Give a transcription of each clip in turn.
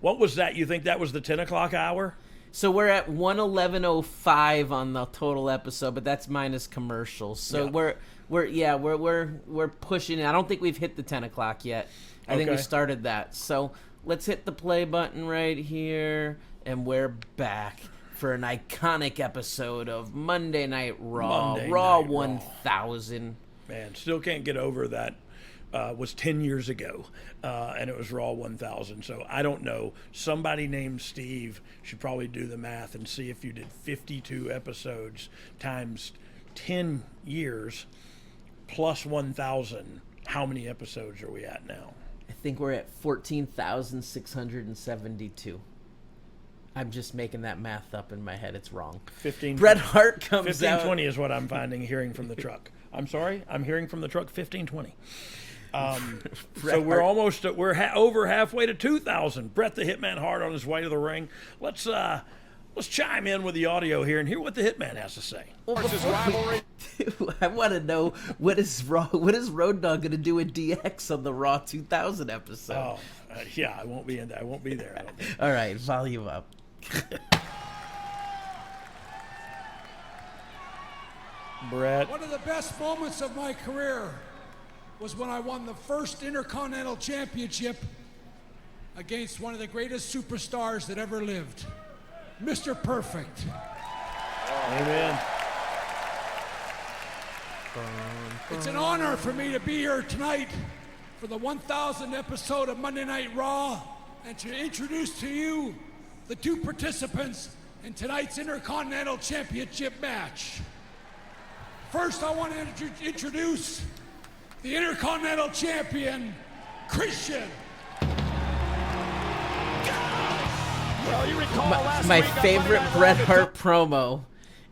What was that? You think that was the 10 o'clock hour? So we're at 111.05 on the total episode, but that's minus commercials. So Yeah. we're pushing it. I don't think we've hit the 10 o'clock yet. I think we started that. So let's hit the play button right here, and we're back for an iconic episode of Monday Night Raw. Raw 1000. Man, still can't get over that. Was 10 years ago, and it was Raw 1000. So I don't know. Somebody named Steve should probably do the math and see if you did 52 episodes times 10 years plus 1000. How many episodes are we at now? I think we're at 14,672. I'm just making that math up in my head. It's wrong. Bret Hart comes 1520 is what I'm hearing from the truck. I'm sorry, I'm hearing from the truck 1520. So we're almost over halfway to 2,000. Bret the Hitman Hart on his way to the ring. Let's chime in with the audio here and hear what the Hitman has to say. I want to know what is Road Dogg going to do with DX on the Raw 2000 episode? Oh, yeah, I won't be in there. I won't be there. I don't think. All right, volume up. Bret. One of the best moments of my career was when I won the first Intercontinental Championship against one of the greatest superstars that ever lived, Mr. Perfect. Amen. It's an honor for me to be here tonight for the 1000th episode of Monday Night Raw and to introduce to you the two participants in tonight's Intercontinental Championship match. First, I want to introduce the Intercontinental Champion, Christian. Well, you recall my favorite Bret Hart promo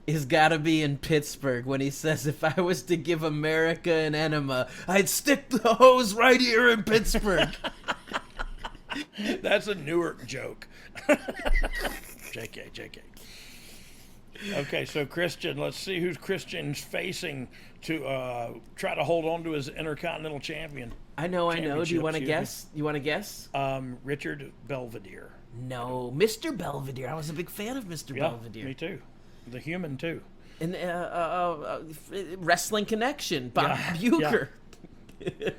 is got to be in Pittsburgh when he says, if I was to give America an enema, I'd stick the hose right here in Pittsburgh. That's a Newark joke. JK. Okay, so Christian, let's see who's Christian's facing to try to hold on to his Intercontinental Champion. I know. Do you want to guess? Richard Belvedere. No, Mr. Belvedere. I was a big fan of Mr. Belvedere. Me too. The Human too. And Wrestling Connection, Bob Uecker. Yeah.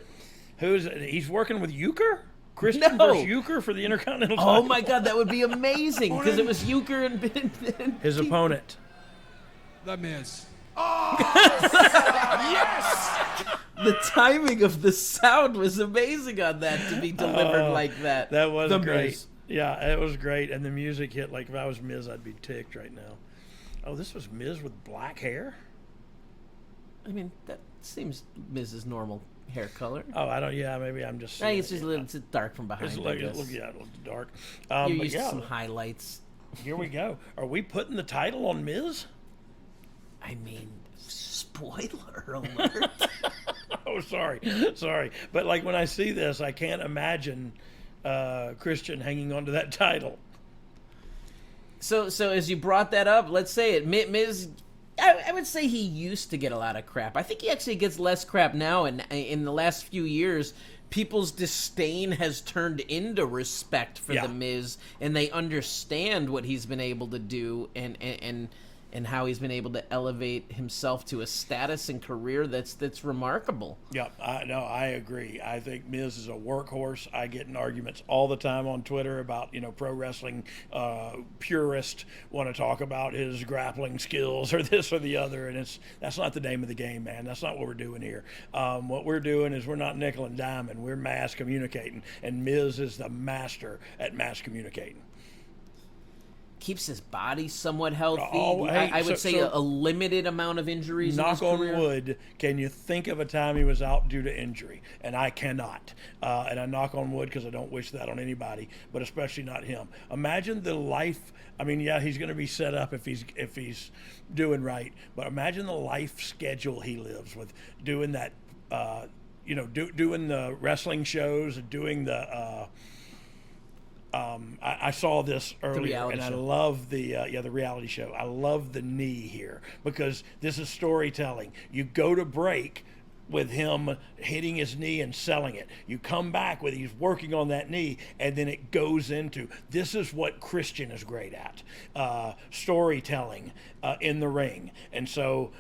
He's working with Uecker? Christian versus Uecker for the Intercontinental title. Oh my God, that would be amazing because it was Uecker and his opponent. The Miz. Oh, yes! The timing of the sound was amazing on that to be delivered like that. That was great. Miz. Yeah, it was great. And the music hit. Like if I was Miz, I'd be ticked right now. Oh, this was Miz with black hair? I mean, that seems Miz's normal hair color. Oh, I don't. Yeah, maybe I'm just. I think it's just a little dark from behind. It looks dark. You're used to some highlights. Here we go. Are we putting the title on Miz? I mean, spoiler alert. Oh, sorry. But like when I see this, I can't imagine Christian hanging on to that title. So as you brought that up, let's say it. Miz, I would say he used to get a lot of crap. I think he actually gets less crap now, and in the last few years, people's disdain has turned into respect for the Miz, and they understand what he's been able to do, and how he's been able to elevate himself to a status and career that's remarkable. Yeah, I agree. I think Miz is a workhorse. I get in arguments all the time on Twitter about, pro wrestling purists want to talk about his grappling skills or this or the other, and that's not the name of the game, man. That's not what we're doing here. What we're doing is we're not nickel and diming. We're mass communicating, and Miz is the master at mass communicating. Keeps his body somewhat healthy. I would say a limited amount of injuries. Knock in his career. on wood. Can you think of a time he was out due to injury? And I cannot. And I knock on wood because I don't wish that on anybody, but especially not him. Imagine the life. I mean, yeah, he's going to be set up if he's doing right. But imagine the life schedule he lives with, doing that. Doing the wrestling shows and doing the. I saw this earlier, and I love the reality show. I love the knee here because this is storytelling. You go to break, with him hitting his knee and selling it. You come back with he's working on that knee, and then it goes into this is what Christian is great at, storytelling in the ring. And so,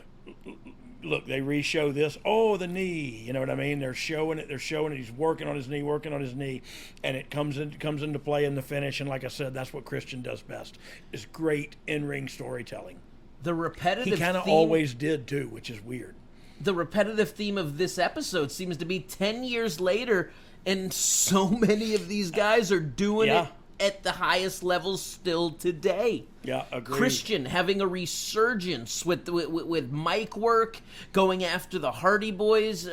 look, they re-show this. Oh, the knee. You know what I mean? They're showing it. He's working on his knee, and it comes into play in the finish. And like I said, that's what Christian does best: is great in-ring storytelling. The repetitive. He kind of always did too, which is weird. The repetitive theme of this episode seems to be 10 years later, and so many of these guys are doing it at the highest levels still today. Yeah, agreed. Christian having a resurgence with mic work, going after the Hardy Boys,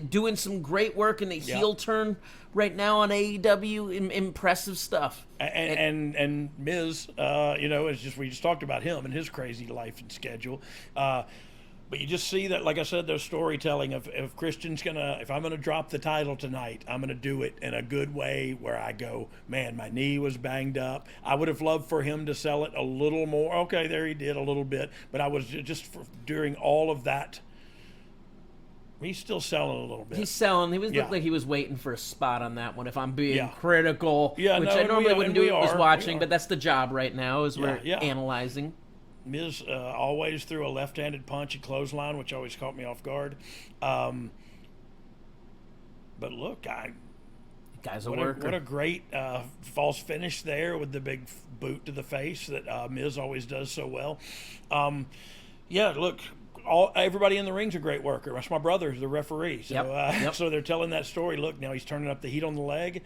doing some great work in the heel turn right now on AEW. Impressive stuff. And Miz, it's just we just talked about him and his crazy life and schedule. But you just see that, like I said, there's storytelling of if Christian's if I'm gonna drop the title tonight, I'm gonna do it in a good way where I go, man, my knee was banged up. I would have loved for him to sell it a little more. Okay, there he did a little bit, but I was during all of that. He's still selling a little bit. He's selling. He looked like he was waiting for a spot on that one. If I'm being critical, which I normally wouldn't do. Was watching, but that's the job right now. Is we're analyzing. Miz always threw a left-handed punch and clothesline, which always caught me off guard. But look, guy's a worker. What a great false finish there with the big boot to the face that Miz always does so well. Look, everybody in the ring's a great worker. That's my brother, the referee. So, so they're telling that story. Look, now he's turning up the heat on the leg.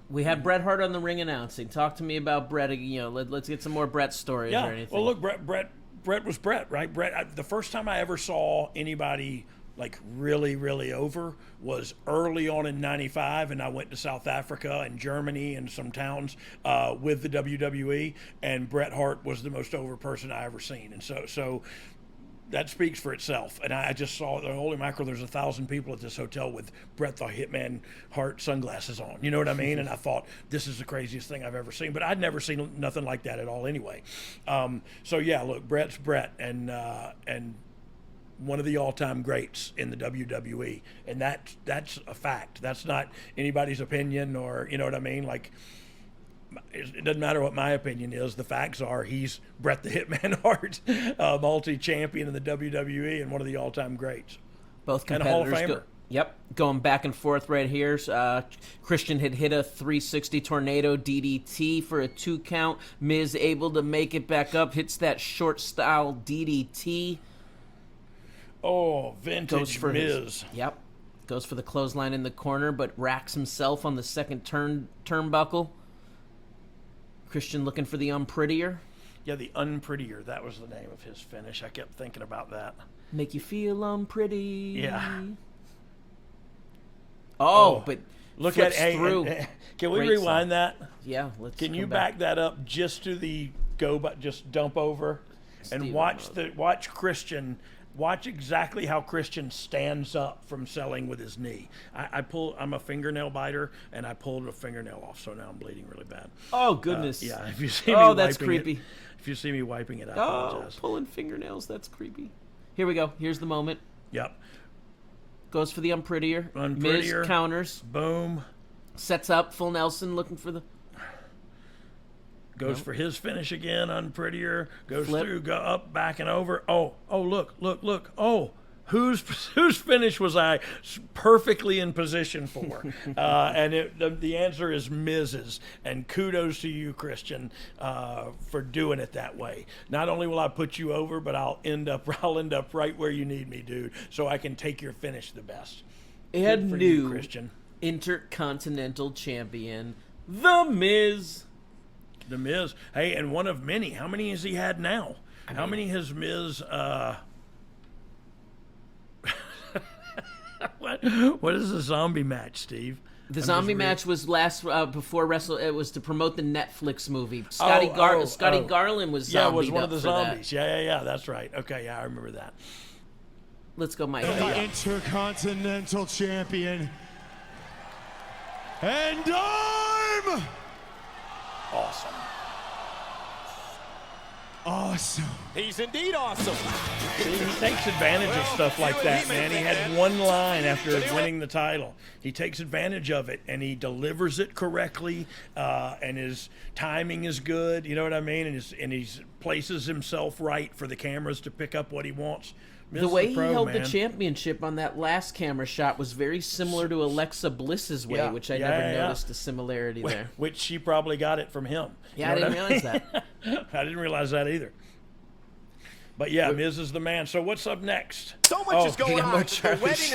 We had Bret Hart on the ring announcing. Talk to me about Bret. Let's get some more Bret stories or anything. Well, look, Bret was Bret, right? Bret. The first time I ever saw anybody like really, really over was early on in '95, and I went to South Africa and Germany and some towns with the WWE, and Bret Hart was the most over person I ever seen, and so. That speaks for itself. And I just saw, holy mackerel, there's 1,000 people at this hotel with Bret the Hitman Hart sunglasses on. You know what I mean? And I thought, this is the craziest thing I've ever seen. But I'd never seen nothing like that at all anyway. Look, Bret's Bret, and one of the all-time greats in the WWE. And that's a fact. That's not anybody's opinion or, you know what I mean? Like, it doesn't matter what my opinion is. The facts are he's Bret the Hitman Hart, multi-champion in the WWE and one of the all-time greats. Both competitors. And a Hall of Famer. Going back and forth right here. Christian had hit a 360 tornado DDT for a 2 count. Miz able to make it back up, hits that short style DDT. Oh, vintage Miz. Goes for the clothesline in the corner, but racks himself on the second turnbuckle. Christian looking for the unprettier. Yeah, the unprettier. That was the name of his finish. I kept thinking about that. Make you feel unpretty. Yeah. But look at through. Can we rewind that? Yeah, let's. Can you back that up just to the just dump over and watch Christian. Watch exactly how Christian stands up from selling with his knee. I'm a fingernail biter, and I pulled a fingernail off, so now I'm bleeding really bad. Oh, goodness. If you see me that's creepy. If you see me wiping it, I apologize. Pulling fingernails, that's creepy. Here we go. Here's the moment. Yep. Goes for the unprettier. Miz counters. Boom. Sets up. Full Nelson looking for the... Goes for his finish again, unprettier. Goes through, go up, back and over. Oh, look. Oh, whose finish was I perfectly in position for? And the answer is Miz's. And kudos to you, Christian, for doing it that way. Not only will I put you over, but I'll end up right where you need me, dude, so I can take your finish the best. And new Christian. Intercontinental Champion, The Miz. The Miz. Hey, and one of many. How many has he had now? How many has Miz... What is the zombie match, Steve? The zombie match was before Wrestle. It was to promote the Netflix movie. Scotty Garland was zombied. Yeah, it was one of the zombies. Yeah, that's right. Okay, yeah, I remember that. Let's go, Mike. The Intercontinental Champion. And I'm... Awesome. awesome. He's indeed awesome. He takes advantage of stuff like that, man. He had one line after winning the title. He takes advantage of it, and he delivers it correctly, and his timing is good. You know what I mean? And he places himself right for the cameras to pick up what he wants. The way he held the championship on that last camera shot was very similar to Alexa Bliss's way, which I never noticed the similarity there. Which she probably got it from him. Yeah, I didn't realize that. I didn't realize that either. But yeah, Miz is the man. So what's up next? So much is going on. The wedding